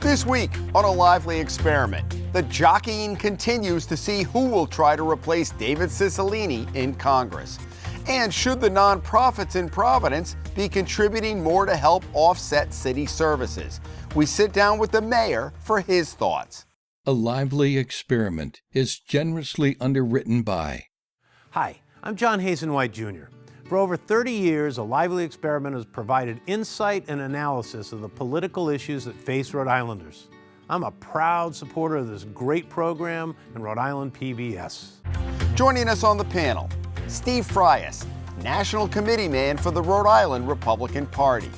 This week on A Lively Experiment, the jockeying continues to see who will try to replace David Cicilline in Congress. And should the nonprofits in Providence be contributing more to help offset city services? We sit down with the mayor for his thoughts. A Lively Experiment is generously underwritten by... Hi, I'm John Hazenwhite Jr. For over 30 years, A Lively Experiment has provided insight and analysis of the political issues that face Rhode Islanders. I'm a proud supporter of this great program and Rhode Island PBS. Joining us on the panel, Steve Frias, National Committeeman for the Rhode Island Republican Party,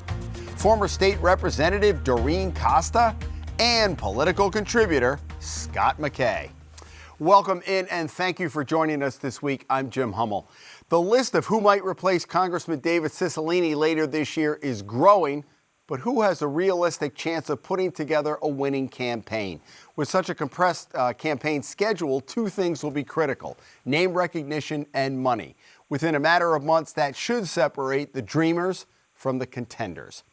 former State Representative Doreen Costa, and political contributor Scott MacKay. Welcome in and thank you for joining us this week. I'm Jim Hummel. The list of who might replace Congressman David Cicilline later this year is growing, but who has a realistic chance of putting together a winning campaign? With such a compressed campaign schedule, two things will be critical: name recognition and money. Within a matter of months, that should separate the dreamers from the contenders.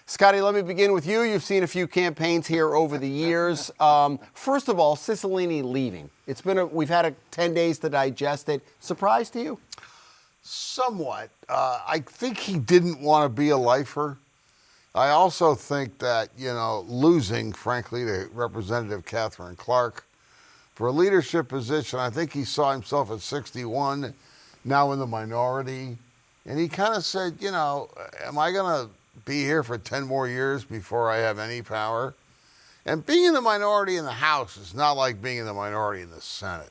Scotty, let me begin with you. You've seen a few campaigns here over the years. First of all, Cicilline leaving. We've had 10 days to digest it. Surprise to you? Somewhat. I think he didn't want to be a lifer. I also think that, losing, frankly, to Representative Catherine Clark for a leadership position, I think he saw himself at 61, now in the minority. And he kind of said, am I going to be here for 10 more years before I have any power? And being in the minority in the House is not like being in the minority in the Senate.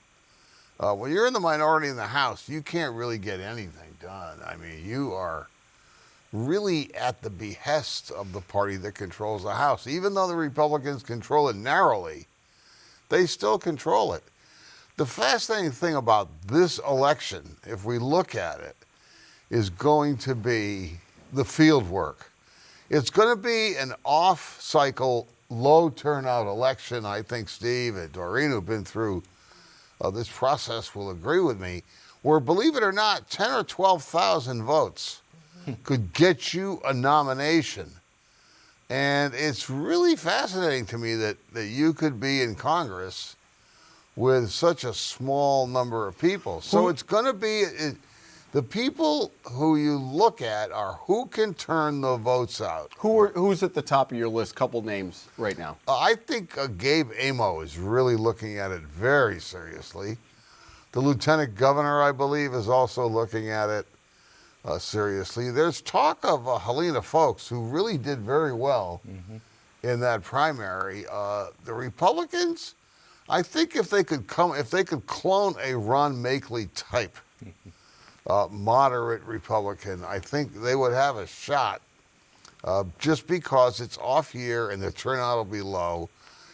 When you're in the minority in the House, you can't really get anything done. I mean, you are really at the behest of the party that controls the House. Even though the Republicans control it narrowly, they still control it. The fascinating thing about this election, if we look at it, is going to be the field work. It's going to be an off-cycle, low-turnout election. I think Steve and Doreen, who've been through this process, will agree with me, where, believe it or not, 10 or 12,000 votes could get you a nomination. And it's really fascinating to me that you could be in Congress with such a small number of people. So it's going to be... The people who you look at are who can turn the votes out. Who's at the top of your list? Couple names right now. I think Gabe Amo is really looking at it very seriously. The lieutenant governor, I believe, is also looking at it seriously. There's talk of Helena Foulkes, who really did very well in that primary. The Republicans, I think if they could clone a Ron Makeley type, moderate Republican, I think they would have a shot just because it's off year and the turnout will be low.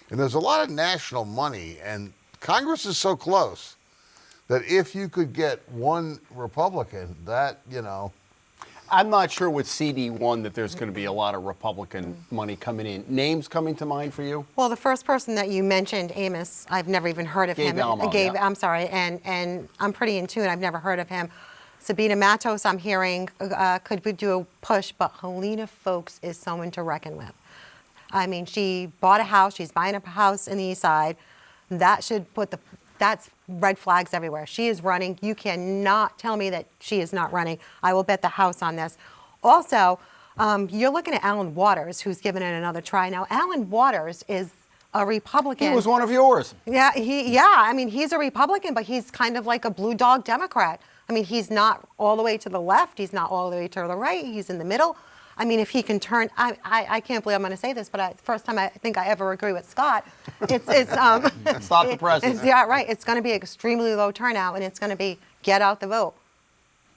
And there's a lot of national money, and Congress is so close that if you could get one Republican, that, I'm not sure with CD1 that there's going to be a lot of Republican money coming in. Names coming to mind for you? Well, the first person that you mentioned, Amos, I've never even heard of him. Gabe, I'm sorry, and I'm pretty in tune. I've never heard of him. Sabina Matos, I'm hearing, could we do a push, but Helena Foulkes is someone to reckon with. I mean, she bought a house. She's buying a house in the East Side. That's red flags everywhere. She is running. You cannot tell me that she is not running. I will bet the house on this. Also, you're looking at Alan Waters, who's given it another try. Now, Alan Waters is a Republican. He was one of yours. Yeah, I mean, he's a Republican, but he's kind of like a blue dog Democrat. I mean, he's not all the way to the left. He's not all the way to the right. He's in the middle. I mean, if he can turn, I can't believe I'm going to say this, but first time I think I ever agree with Scott. Stop the president. Yeah, right. It's going to be extremely low turnout, and it's going to be get out the vote.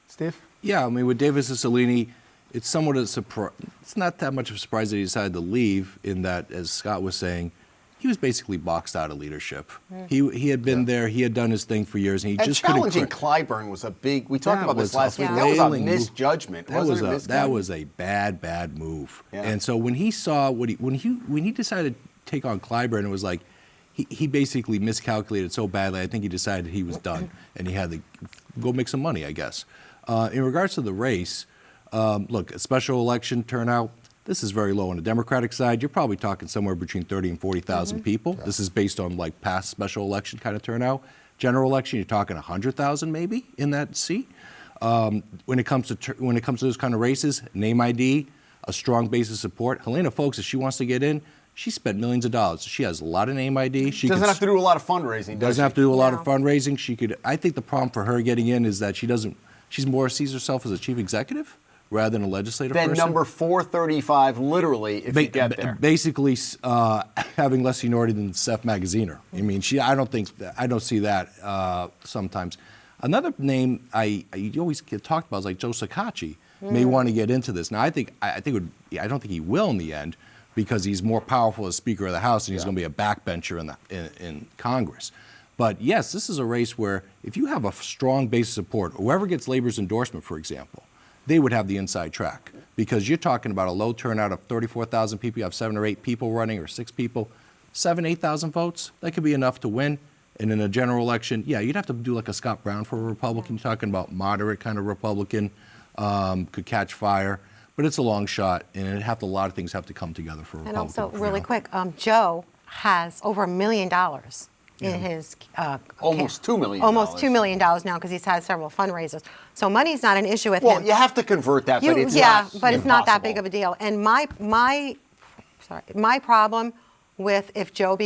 Steve? Yeah, I mean, with David Cicilline, it's somewhat a surprise. It's not that much of a surprise that he decided to leave, in that, as Scott was saying, he was basically boxed out of leadership. He had been there, he had done his thing for years, and he just couldn't. Challenging Clyburn was a big. We talked about this last week. That was a misjudgment. That was a bad move. Yeah. And so when he saw when he decided to take on Clyburn, it was like he basically miscalculated so badly. I think he decided he was done, and he had to go make some money, I guess. In regards to the race, look, a special election turnout, This is very low on the Democratic side. You're probably talking somewhere between 30 and 40,000 people. Yeah. This is based on like past special election kind of turnout. General election, you're talking 100,000 maybe in that seat. When it comes to those kind of races, name ID, a strong base of support. Helena Folks, if she wants to get in, she spent millions of dollars. She has a lot of name ID. She doesn't have to do a lot of fundraising. Doesn't have to do a lot of fundraising. She could. I think the problem for her getting in is that she doesn't. She's more sees herself as a chief executive rather than a legislative person. Then number 435, literally, if you get there. Basically, having less seniority than Seth Magaziner. I mean, I don't see that sometimes. Another name you always get talked about is like Joe Sacacci may want to get into this. Now, I don't think he will in the end because he's more powerful as Speaker of the House and he's going to be a backbencher in Congress. But yes, this is a race where if you have a strong base of support, whoever gets Labor's endorsement, for example, they would have the inside track because you're talking about a low turnout of 34,000 people. You have 7 or 8 people running or 6 people, 8,000 votes. That could be enough to win. And in a general election, yeah, you'd have to do like a Scott Brown for a Republican. You're talking about moderate kind of Republican, could catch fire. But it's a long shot, and a lot of things have to come together for a Republican. And also, really quick, Joe has over $1 million in his almost $2 million. Almost $2 million now because he's had several fundraisers. So money's not an issue with him. Well, you have to convert that, but it's it's not that big of a deal. And my problem with if Joe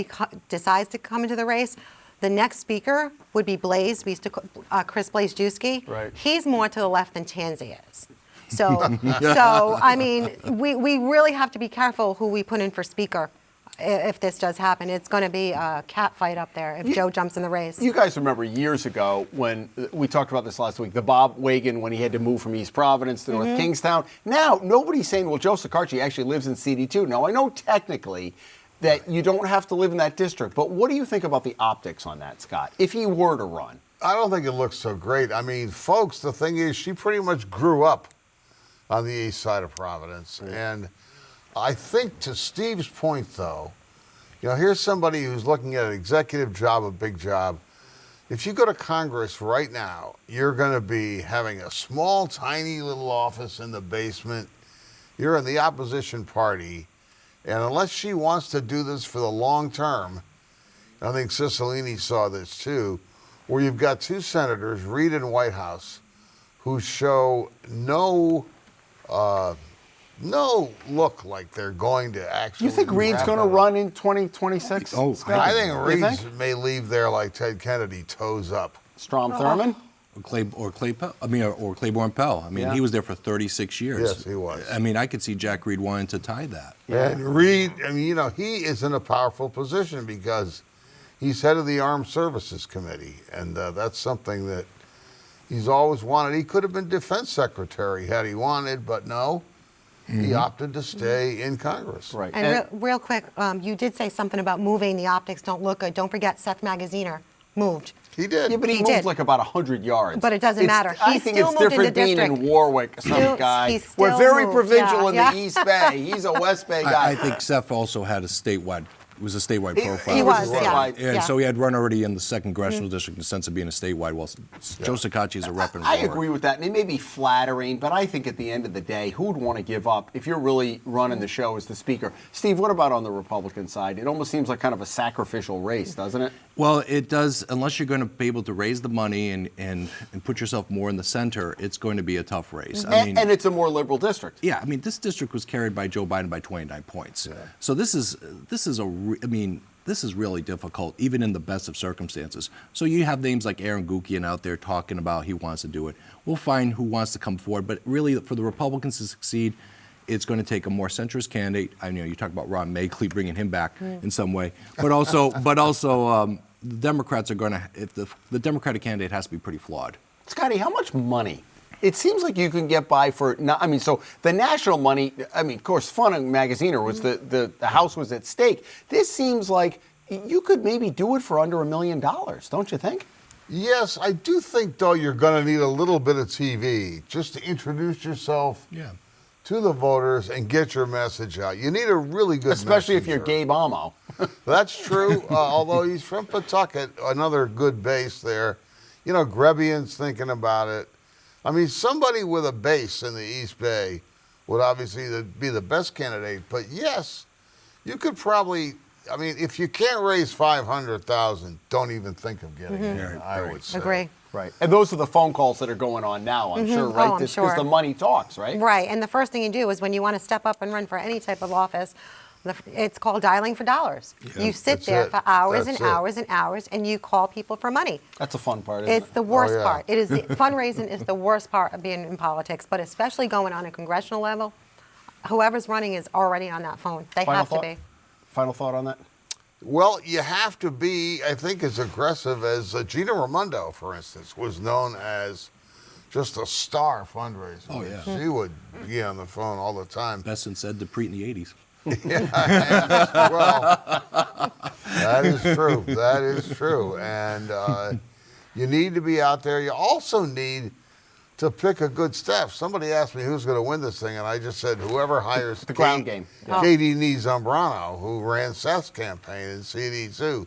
decides to come into the race, the next speaker would be Blaze. We used to Chris Blazejewski. Right. He's more to the left than Tansy is. So I mean, we really have to be careful who we put in for speaker. If this does happen, it's going to be a cat fight up there if Joe jumps in the race. You guys remember years ago when we talked about this last week, the Bob Wagon when he had to move from East Providence to North Kingstown. Now, nobody's saying, well, Joe Sacacci actually lives in CD2. Now, I know technically that you don't have to live in that district, but what do you think about the optics on that, Scott, if he were to run? I don't think it looks so great. I mean, folks, the thing is, she pretty much grew up on the east side of Providence. And I think to Steve's point, though, here's somebody who's looking at an executive job, a big job. If you go to Congress right now, you're going to be having a small, tiny little office in the basement. You're in the opposition party. And unless she wants to do this for the long term, I think Cicilline saw this too, where you've got 2 senators, Reid and Whitehouse, who show no look like they're going to actually. You think Reid's going to run in 2026? Oh, I think Reid may leave there like Ted Kennedy, toes up. Strom Thurmond? Or Claiborne Pell. I mean, he was there for 36 years. Yes, he was. I mean, I could see Jack Reid wanting to tie that. Yeah. And Reid, I mean, he is in a powerful position because he's head of the Armed Services Committee, and that's something that he's always wanted. He could have been defense secretary had he wanted, but no. He opted to stay in Congress. Right. And real quick, you did say something about moving. The optics don't look good. Don't forget Seth Magaziner moved. He did. Yeah, but he moved like about 100 yards. But it doesn't matter. I think it's different being in Warwick, some guy. We're very provincial in the East Bay. He's a West Bay guy. I think Seth also had a statewide profile. He was, And so he had run already in the 2nd Congressional District in the sense of being a statewide. Well, Joe Sacacci is a rep in I Warwick. agree with that, and it may be flattering, but I think at the end of the day, who would want to give up if you're really running the show as the speaker? Steve, what about on the Republican side? It almost seems like kind of a sacrificial race, doesn't it? Well, it does, unless you're going to be able to raise the money and put yourself more in the center, it's going to be a tough race. I mean, and it's a more liberal district. Yeah, I mean, this district was carried by Joe Biden by 29 points. Yeah. So this is really difficult, even in the best of circumstances. So you have names like Aaron Gukian out there talking about he wants to do it. We'll find who wants to come forward, but really for the Republicans to succeed, it's going to take a more centrist candidate. I know you talk about Ron Magley, bringing him back in some way, but also the Democrats are going to. If the Democratic candidate has to be pretty flawed. Scotty, how much money? It seems like you can get by for. So the national money. I mean, of course, Fun and Magaziner was the house was at stake. This seems like you could maybe do it for under $1 million, don't you think? Yes, I do think, though, you're going to need a little bit of TV just to introduce yourself to the voters and get your message out. You need a really good especially if you're messenger. Gabe Amo. That's true, although he's from Pawtucket, another good base there. Grebian's thinking about it. I mean, somebody with a base in the East Bay would obviously be the best candidate. But yes, you could probably. I mean, if you can't raise 500,000, don't even think of getting in. I would say. Agree. Right. And those are the phone calls that are going on now, I'm sure, right? Oh, I'm Because sure. the money talks, right? Right, and the first thing you do is when you want to step up and run for any type of office, it's called dialing for dollars. You sit That's there it. for hours That's and it. hours and hours, and you call people for money. That's a fun part, isn't It's it? the worst yeah. part. It is fundraising is the worst part of being in politics, but especially going on a congressional level, whoever's running is already on that phone. They have to be. Final thought on that? Well, you have to be, I think, as aggressive as Gina Raimondo, for instance, was known as just a star fundraiser. Oh, yeah. She would be on the phone all the time. Best and said Dupree in the 80s. Well, that is true. That is true. And you need to be out there. You also need to pick a good staff. Somebody asked me who's going to win this thing, and I just said whoever hires The ground game. Katie Nee Zambrano, who ran Seth's campaign in CD2.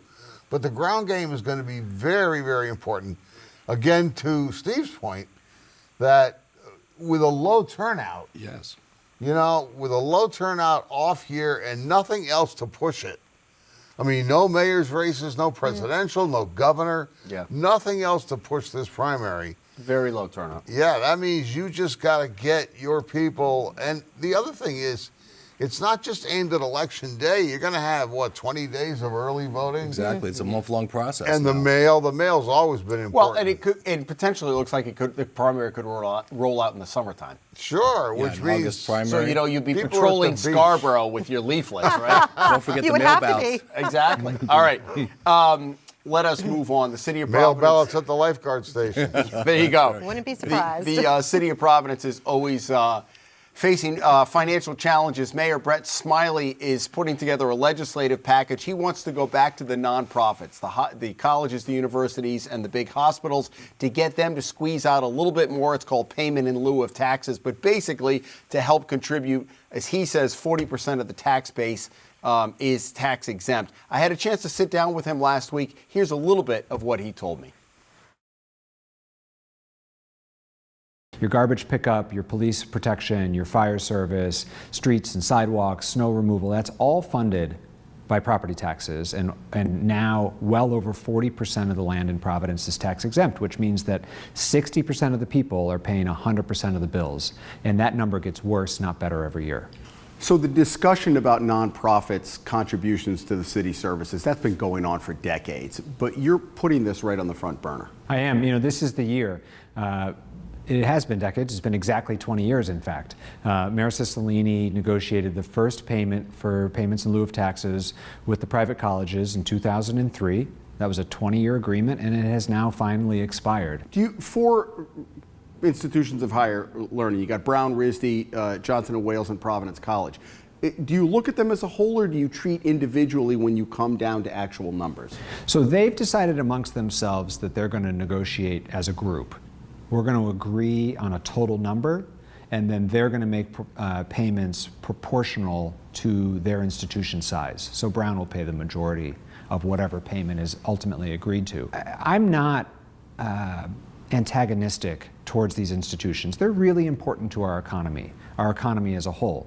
But the ground game is going to be very, very important. Again, to Steve's point, that with a low turnout, Yes. you know, with a low turnout off year and nothing else to push it. I mean, no mayor's races, no presidential, no governor, Yeah. nothing else to push this primary. Very low turnout. Yeah, that means you just got to get your people. And the other thing is, it's not just aimed at election day. You're going to have, 20 days of early voting? Exactly. It's a month-long process. And now. the mail's always been important. Well, and potentially looks like the primary could roll out in the summertime. Sure, Yeah, which an means August primary. So, you'd be People patrolling at the beach. Scarborough with your leaflets, right? Don't forget You the would mail have to ballots. be. Exactly. All right. Let us move on. The city of mail Providence. ballots at the lifeguard station. There you go. Wouldn't be surprised. The city of Providence is always facing financial challenges. Mayor Brett Smiley is putting together a legislative package. He wants to go back to the nonprofits, the colleges, the universities, and the big hospitals to get them to squeeze out a little bit more. It's called payment in lieu of taxes, but basically to help contribute, as he says, 40% of the tax base is tax exempt. I had a chance to sit down with him last week. Here's a little bit of what he told me. Your garbage pickup, your police protection, your fire service, streets and sidewalks, snow removal, that's all funded by property taxes. And now well over 40% of the land in Providence is tax exempt, which means that 60% of the people are paying 100% of the bills. And that number gets worse, not better, every year. So the discussion about nonprofits' contributions to the city services, that's been going on for decades, but you're putting this right on the front burner. I am. This is the year. It has been decades. It's been exactly 20 years, in fact. Mayor Cicilline negotiated the first payment for payments in lieu of taxes with the private colleges in 2003. That was a 20-year agreement, and it has now finally expired. For institutions of higher learning, you got Brown, RISD, Johnson & Wales, and Providence College. Do you look at them as a whole, or do you treat individually when you come down to actual numbers? So they've decided amongst themselves that they're going to negotiate as a group. We're going to agree on a total number, and then they're going to make payments proportional to their institution size. So Brown will pay the majority of whatever payment is ultimately agreed to. I'm not antagonistic towards these institutions. They're really important to our economy as a whole.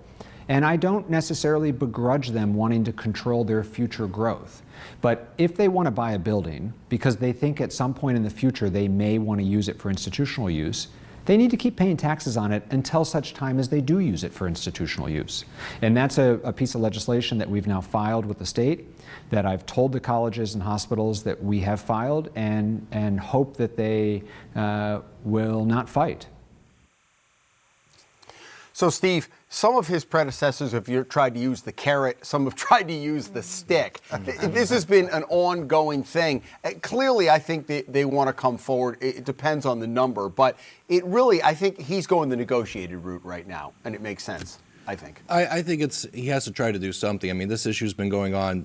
And I don't necessarily begrudge them wanting to control their future growth. But if they want to buy a building because they think at some point in the future they may want to use it for institutional use, they need to keep paying taxes on it until such time as they do use it for institutional use. And that's a piece of legislation that we've now filed with the state, that I've told the colleges and hospitals that we have filed, and hope that they will not fight. So, Steve, some of his predecessors have tried to use the carrot, some have tried to use the stick. This has been an ongoing thing. Clearly, I think they want to come forward. It depends on the number, but I think he's going the negotiated route right now, and it makes sense, I think. I think he has to try to do something. I mean, this issue's been going on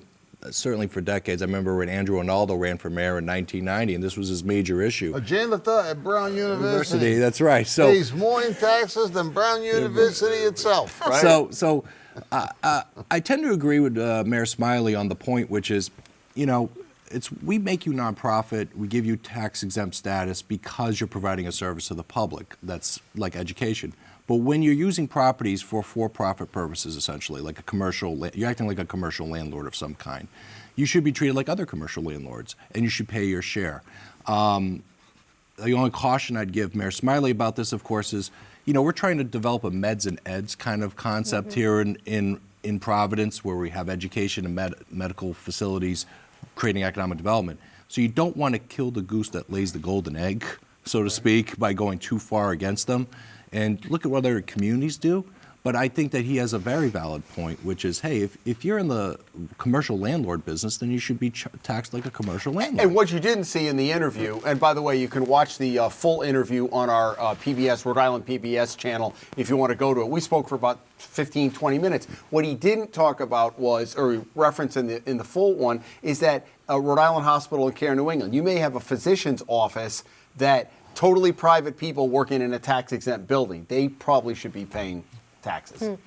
certainly for decades. I remember when Andrew Ronaldo ran for mayor in 1990, and this was his major issue. A janitor at Brown University. That's right. So pays more in taxes than Brown University itself. Right? So I tend to agree with Mayor Smiley on the point, which is, we make you nonprofit, we give you tax exempt status because you're providing a service to the public. That's like education. But when you're using properties for-profit purposes, essentially, like a commercial, you're acting like a commercial landlord of some kind, you should be treated like other commercial landlords, and you should pay your share. The only caution I'd give Mayor Smiley about this, of course, is, we're trying to develop a meds and eds kind of concept here in Providence, where we have education and medical facilities creating economic development. So you don't want to kill the goose that lays the golden egg, so to speak, by going too far against them. And look at what other communities do. But I think that he has a very valid point, which is, hey, if you're in the commercial landlord business, then you should be taxed like a commercial landlord. And what you didn't see in the interview, and by the way, you can watch the full interview on our PBS, Rhode Island PBS channel if you want to go to it. We spoke for about 15, 20 minutes. What he didn't talk about was, or reference in the full one, is that Rhode Island Hospital and Care New England, you may have a physician's office that totally private people working in a tax-exempt building, they probably should be paying taxes.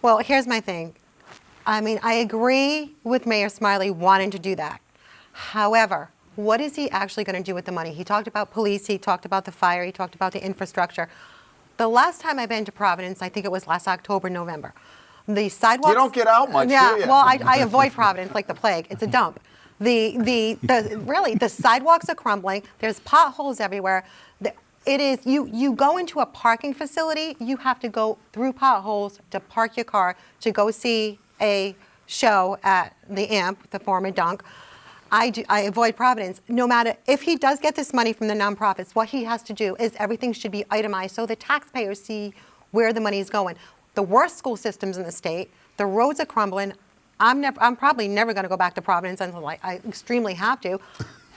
Well, here's my thing. I mean, I agree with Mayor Smiley wanting to do that. However, what is he actually going to do with the money? He talked about police, he talked about the fire, he talked about the infrastructure. The last time I've been to Providence, I think it was last October, November. The sidewalks. You don't get out much, do you? Well, I avoid Providence like the plague. It's a dump. Really, the sidewalks are crumbling. There's potholes everywhere. It is, you go into a parking facility, you have to go through potholes to park your car to go see a show at the AMP, the former Dunk. I avoid Providence. No matter, if he does get this money from the nonprofits, what he has to do is everything should be itemized so the taxpayers see where the money is going. The worst school systems in the state, the roads are crumbling. I'm probably never going to go back to Providence until I extremely have to.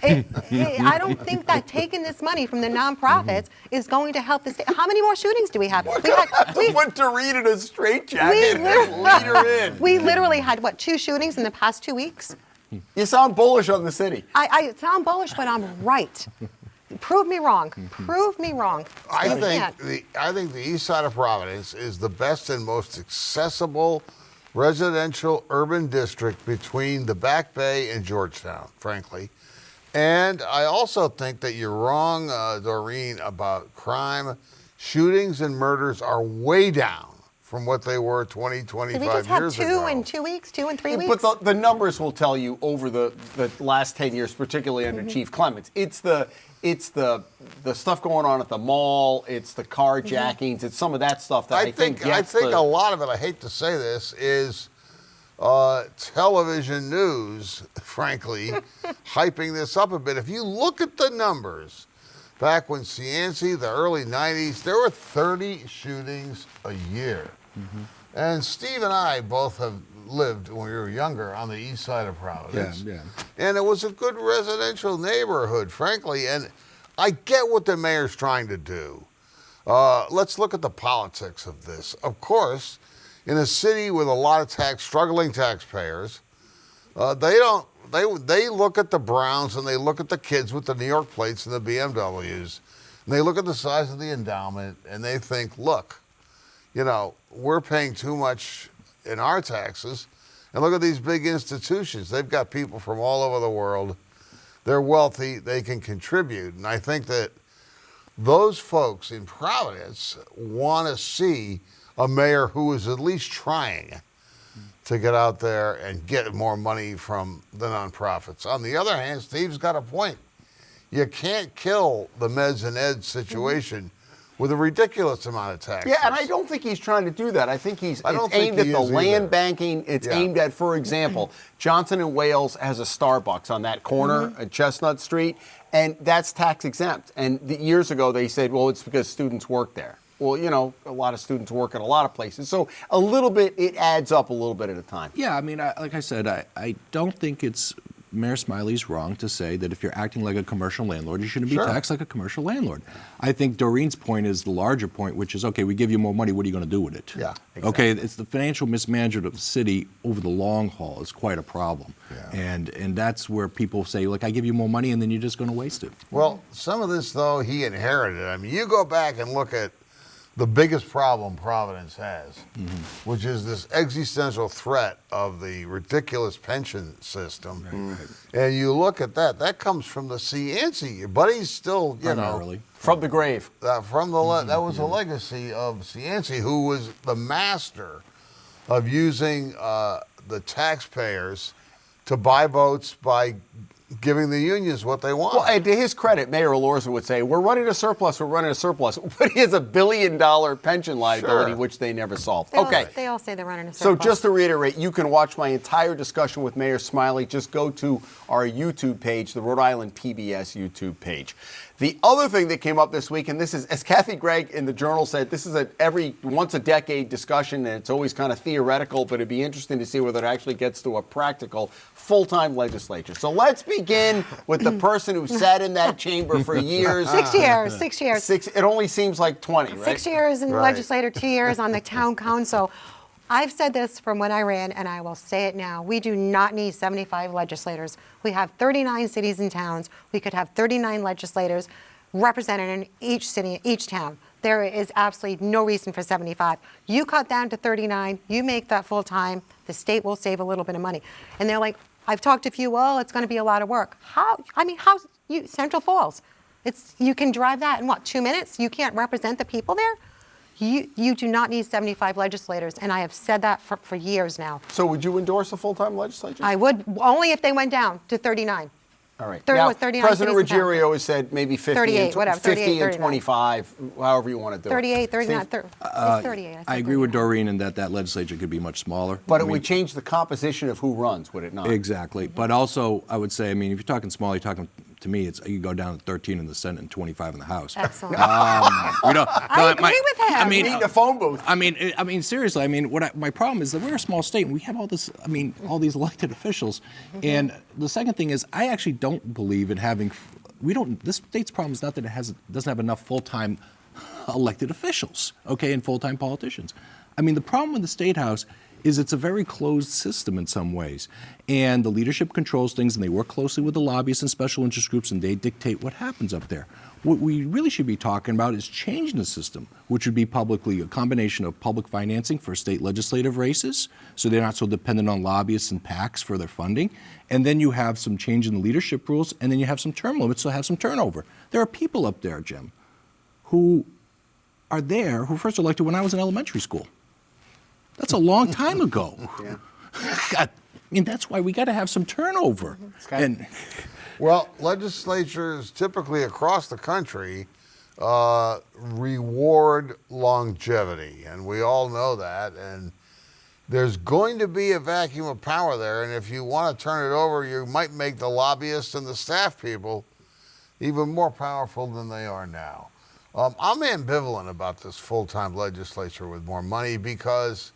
I don't think that taking this money from the nonprofits is going to help the state. How many more shootings do we have? Put Doreen in a straitjacket and lead her in. We literally had, 2 shootings in the past 2 weeks? You sound bullish on the city. I sound bullish, but I'm right. Prove me wrong. Prove me wrong. I think the east side of Providence is the best and most accessible residential urban district between the Back Bay and Georgetown, frankly. And I also think that you're wrong, Doreen, about crime. Shootings and murders are way down from what they were 20, 25 years ago. Did we just have 2 in 2 weeks, 2 in 3 weeks? But the numbers will tell you over the last 10 years, particularly under Chief Clements. It's the stuff going on at the mall. It's the carjackings. It's some of that stuff that I think a lot of it, I hate to say this, is television news, frankly, hyping this up a bit. If you look at the numbers, back when Cianci, the early 90s, there were 30 shootings a year. And Steve and I both have lived, when we were younger, on the east side of Providence. Yeah. And it was a good residential neighborhood, frankly. And I get what the mayor's trying to do. Let's look at the politics of this. Of course, in a city with a lot of struggling taxpayers, they look at the Browns and they look at the kids with the New York plates and the BMWs, and they look at the size of the endowment and they think, look, we're paying too much in our taxes, and look at these big institutions. They've got people from all over the world. They're wealthy. They can contribute. And I think that those folks in Providence want to see a mayor who is at least trying to get out there and get more money from the nonprofits. On the other hand, Steve's got a point. You can't kill the meds and eds situation with a ridiculous amount of taxes. Yeah, and I don't think he's trying to do that. I think it's aimed at the land banking. It's aimed at, for example, Johnson & Wales has a Starbucks on that corner at Chestnut Street, and that's tax exempt. And years ago they said, well, it's because students work there. Well, a lot of students work at a lot of places. So a little bit, it adds up a little bit at a time. Yeah, I mean, like I said, I don't think it's Mayor Smiley's wrong to say that if you're acting like a commercial landlord, you shouldn't be taxed like a commercial landlord. I think Doreen's point is the larger point, which is, okay, we give you more money, what are you going to do with it? Yeah, exactly. Okay, it's the financial mismanagement of the city over the long haul is quite a problem. Yeah. And that's where people say, look, I give you more money and then you're just going to waste it. Well, some of this, though, he inherited. I mean, you go back and look at the biggest problem Providence has, which is this existential threat of the ridiculous pension system. And you look at that, that comes from the Cianci. Your buddy's still, you know. Primarily. From the grave. That was a legacy of Cianci, who was the master of using the taxpayers to buy votes by giving the unions what they want. Well, and to his credit, Mayor Elorza would say, we're running a surplus, but he has $1 billion pension liability, Sure. which they never solved. They all say they're running a So surplus. just to reiterate, you can watch my entire discussion with Mayor Smiley. Just go to our YouTube page, the Rhode Island PBS YouTube page. The other thing that came up this week, and this is, as Kathy Gregg in the Journal said, this is every once a decade discussion, and it's always kind of theoretical, but it'd be interesting to see whether it actually gets to a practical full-time legislature. So let's begin with the person who sat in that chamber for years. 6 years, 6 years. It only seems like 20, right? 6 years in the legislature, 2 years on the town council. I've said this from when I ran, and I will say it now. We do not need 75 legislators. We have 39 cities and towns. We could have 39 legislators represented in each city, each town. There is absolutely no reason for 75. You cut down to 39, you make that full time, the state will save a little bit of money. And they're like, I've talked to a few, well, it's going to be a lot of work. Central Falls, you can drive that in 2 minutes? You can't represent the people there? You do not need 75 legislators, and I have said that for years now. So would you endorse a full-time legislature? I would, only if they went down to 39. All right. 39 President cities and towns. Ruggiero has said maybe 50, 38, whatever, 50 38, and 39. 25, however you want to do 38, it. 39, Steve? it's 38. I agree with Doreen in that legislature could be much smaller. But it would change the composition of who runs, would it not? Exactly. But also, I would say, if you're talking small, you're talking, to me, you go down to 13 in the Senate and 25 in the House. Excellent. I agree with him. We need a phone booth. Seriously, my problem is that we're a small state and we have all this, all these elected officials. And the second thing is, I actually don't believe in having, this state's problem is not that it doesn't have enough full-time elected officials, and full-time politicians. The problem with the State House is it's a very closed system in some ways. And the leadership controls things, and they work closely with the lobbyists and special interest groups, and they dictate what happens up there. What we really should be talking about is changing the system, which would be a combination of public financing for state legislative races, so they're not so dependent on lobbyists and PACs for their funding. And then you have some change in the leadership rules, and then you have some term limits, so have some turnover. There are people up there, Jim, who are there, who first elected when I was in elementary school. That's a long time ago. That's why we got to have some turnover. Well, legislatures typically across the country reward longevity, and we all know that. And there's going to be a vacuum of power there, and if you want to turn it over, you might make the lobbyists and the staff people even more powerful than they are now. I'm ambivalent about this full-time legislature with more money because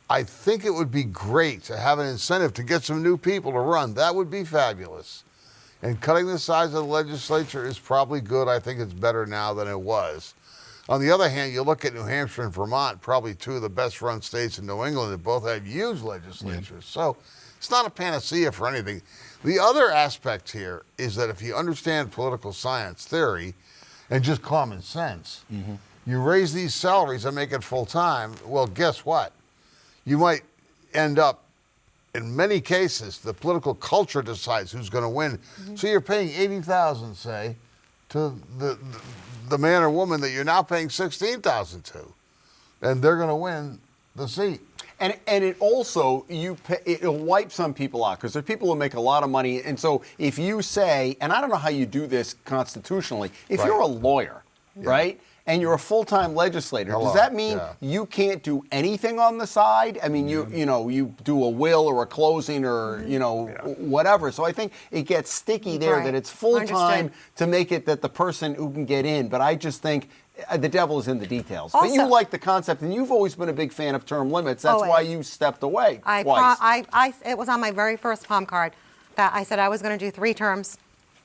I think it would be great to have an incentive to get some new people to run. That would be fabulous. And cutting the size of the legislature is probably good. I think it's better now than it was. On the other hand, you look at New Hampshire and Vermont, probably two of the best run states in New England that both have huge legislatures. So it's not a panacea for anything. The other aspect here is that if you understand political science theory and just common sense, you raise these salaries and make it full time, well, guess what? You might end up, in many cases, the political culture decides who's going to win. So you're paying $80,000, say, to the man or woman that you're now paying $16,000 to, and they're going to win the seat. And it also, it'll wipe some people out because there are people who make a lot of money. And so if you say, and I don't know how you do this constitutionally, if you're a lawyer, right? And you're a full-time legislator. Does that mean you can't do anything on the side? You do a will or a closing or whatever. So I think it gets sticky there that it's full-time to make it that the person who can get in. But I just think the devil is in the details. Also, but you like the concept, and you've always been a big fan of term limits. That's why you stepped away twice. It was on my very first palm card that I said I was going to do 3 terms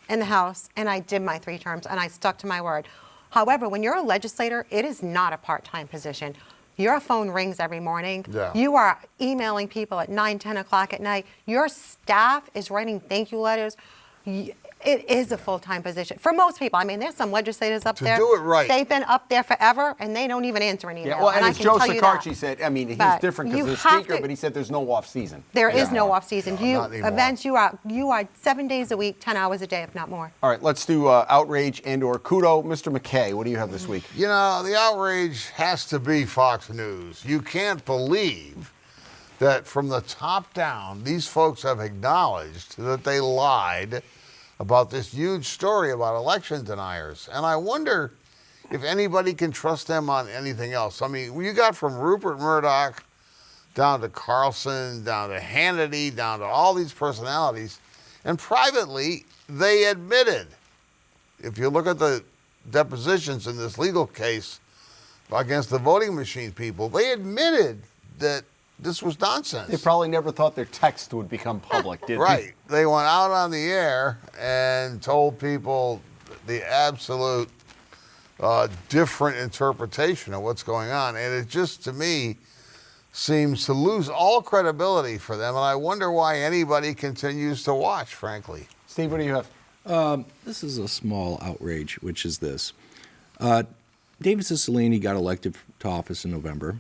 in the House, and I did my 3 terms, and I stuck to my word. However, when you're a legislator, it is not a part-time position. Your phone rings every morning. You are emailing people at 9, 10 o'clock at night. Your staff is writing thank you letters. It is a full-time position for most people. I mean, there's some legislators up there. To do it right. They've been up there forever, and they don't even answer an email. Yeah, well, and I as can Joe tell you that. Sakarchi said, I mean, he's But different because you he's the have speaker, to- but he said there's no off-season. There is no off-season. not anymore. Events, you are 7 days a week, 10 hours a day, if not more. All right, let's do outrage and or kudo. Mr. MacKay, what do you have this week? You know, the outrage has to be Fox News. You can't believe that from the top down, these folks have acknowledged that they lied about this huge story about election deniers. And I wonder if anybody can trust them on anything else. I mean, you got from Rupert Murdoch down to Carlson, down to Hannity, down to all these personalities. And privately, they admitted, if you look at the depositions in this legal case against the voting machine people, they admitted that this was nonsense. They probably never thought their text would become public, did they? Right. They went out on the air and told people the absolute different interpretation of what's going on. And it just, to me, seems to lose all credibility for them. And I wonder why anybody continues to watch, frankly. Steve, what do you have? This is a small outrage, which is this. David Cicilline got elected to office in November,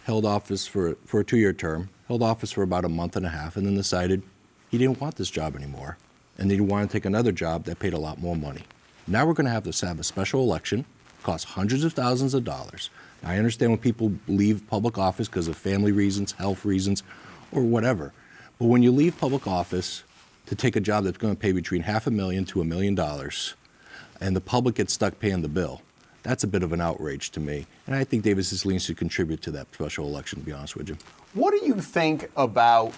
held office for a 2-year term, held office for about a month and a half, and then decided he didn't want this job anymore, and he wanted to take another job that paid a lot more money. Now we're going to have a special election, cost hundreds of thousands of dollars. Now, I understand when people leave public office because of family reasons, health reasons, or whatever. But when you leave public office to take a job that's going to pay between $500,000 to $1 million, and the public gets stuck paying the bill, that's a bit of an outrage to me. And I think David Cicilline should contribute to that special election, to be honest with you. What do you think about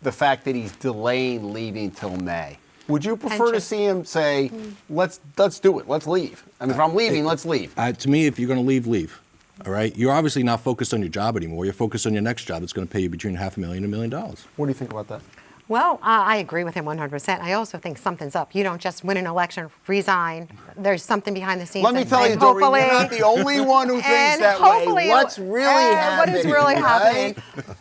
the fact that he's delaying leaving till May? Would you prefer to Pension. see him say, let's do it, let's leave? I mean, if I'm leaving, let's leave. To me, if you're going to leave, leave. All right? You're obviously not focused on your job anymore. You're focused on your next job that's going to pay you between $500,000 and $1 million. What do you think about that? Well, I agree with him 100%. I also think something's up. You don't just win an election, resign. There's something behind the scenes. Let me tell you, Doreen, you're not the only one who thinks and that hopefully, way. What's really happening? What is really right? happening?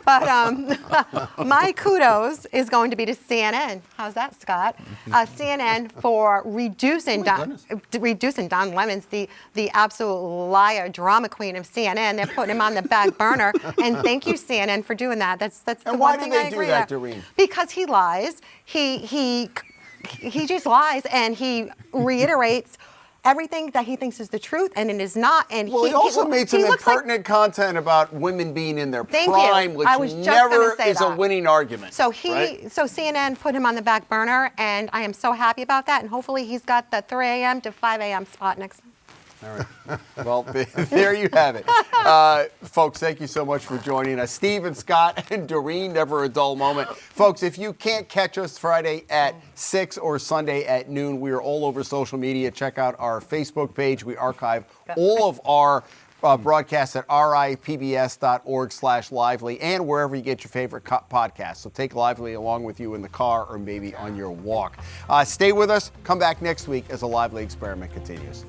But my kudos is going to be to CNN. How's that, Scott? CNN for reducing Don Lemon's the absolute liar, drama queen of CNN. They're putting him on the back burner. And thank you, CNN, for doing that. That's the And one why thing do I they do agree that, with. Doreen? Because he lies. He just lies, and he reiterates everything that he thinks is the truth, and it is not. And Well, he also made some looks like- impertinent content about women being in their Thank you. prime, which I was just never gonna say is a that. winning argument. So right? so CNN put him on the back burner, and I am so happy about that. And hopefully, he's got the 3 a.m. to 5 a.m. spot next time. All right. Well, there you have it. Folks, thank you so much for joining us. Steve and Scott and Doreen, never a dull moment. Folks, if you can't catch us Friday at 6 or Sunday at noon, we are all over social media. Check out our Facebook page. We archive all of our broadcasts at ripbs.org/lively and wherever you get your favorite podcasts. So take Lively along with you in the car or maybe on your walk. Stay with us. Come back next week as a Lively experiment continues.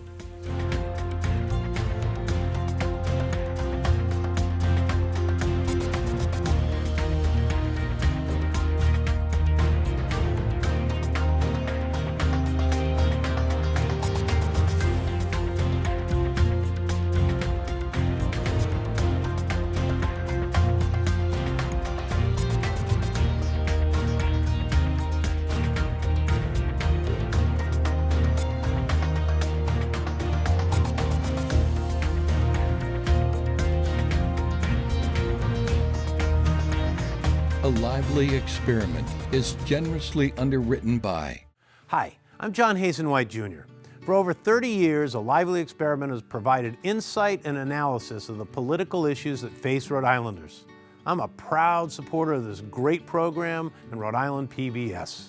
A Lively Experiment is generously underwritten by. Hi, I'm John Hazen-White Jr. For over 30 years, A Lively Experiment has provided insight and analysis of the political issues that face Rhode Islanders. I'm a proud supporter of this great program and Rhode Island PBS.